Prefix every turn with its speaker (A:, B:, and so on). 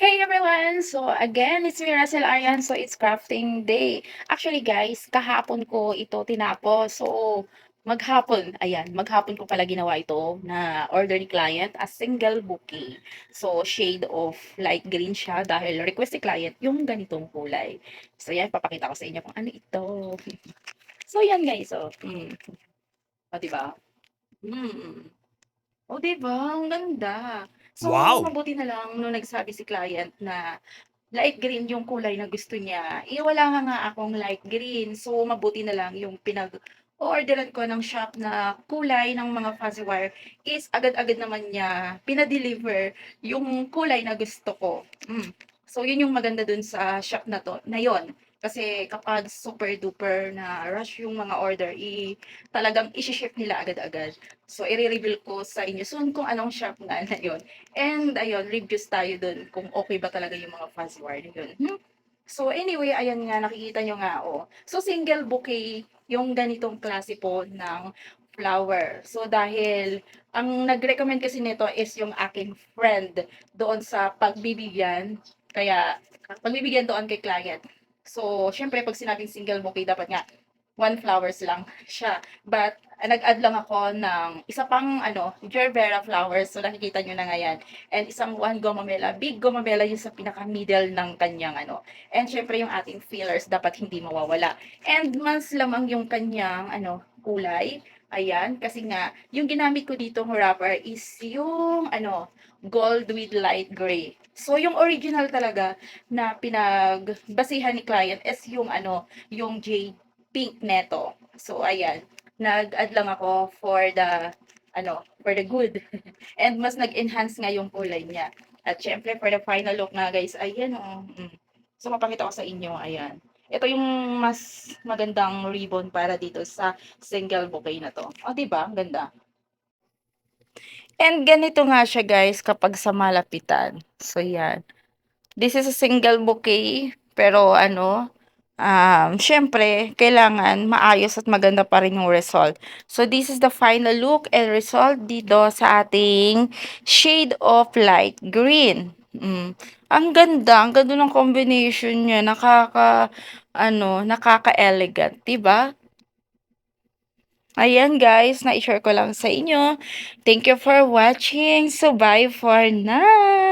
A: Hey everyone! So again, it's me Russell Arian. So it's crafting day. Actually guys, kahapon ko ito tinapos. So maghapon ko pala ginawa ito na order ni client as single bouquet. So shade of light green siya dahil request ni client yung ganitong kulay. So yan, papakita ko sa inyo kung ano ito. So yan guys, O diba? Mm. O, 'di ba? Ang ganda. So,
B: Wow!
A: mabuti na lang nung nagsabi si client na light green yung kulay na gusto niya. Eh, wala nga akong light green. So, mabuti na lang yung pinag-o-orderan ko ng shop na kulay ng mga fuzzy wire is agad-agad naman niya pina-deliver yung kulay na gusto ko. So, yun yung maganda dun sa shop na 'to na yon. Kasi kapag super duper na rush yung mga order, talagang ishi-ship nila agad-agad. So, i-re-reveal ko sa inyo soon kung anong shop nga na yun. And ayun, reviews tayo dun kung okay ba talaga yung mga fuzzy wire na yun. So anyway, ayan nga, nakikita nyo nga, oh. So single bouquet yung ganitong klase po ng flower. So dahil ang nag-recommend kasi nito is yung aking friend doon sa pagbibigyan, kaya pagbibigyan doon kay client. So, syempre, pag sinabing single bouquet, dapat nga one flowers lang siya. But nag-add lang ako ng isa pang Gerbera flowers. So nakikita nyo na nga yan. And isang one gomamela. Big gomamela yung sa pinaka-middle ng kanyang And syempre yung ating fillers dapat hindi mawawala. And mas lamang yung kanyang kulay. Ayan, kasi nga, yung ginamit ko dito wrapper is yung gold with light gray. So, yung original talaga na pinagbasihan ni client is yung yung jade pink neto. So, ayan. Nag-add lang ako for the good. And mas nag-enhance nga yung kulay niya. At syempre, for the final look nga guys, ayan So, mapakita ko sa inyo, ayan. Ito yung mas magandang ribbon para dito sa single bouquet na to. O, diba? Ang ganda. And ganito nga siya guys kapag sa malapitan. So, yan. This is a single bouquet, pero syempre, kailangan maayos at maganda pa rin yung result. So, this is the final look and result dito sa ating shade of light green. Ang ganda ng combination niya, nakaka-elegant, 'di ba? Ayan guys, na-share ko lang sa inyo. Thank you for watching. So, bye for now.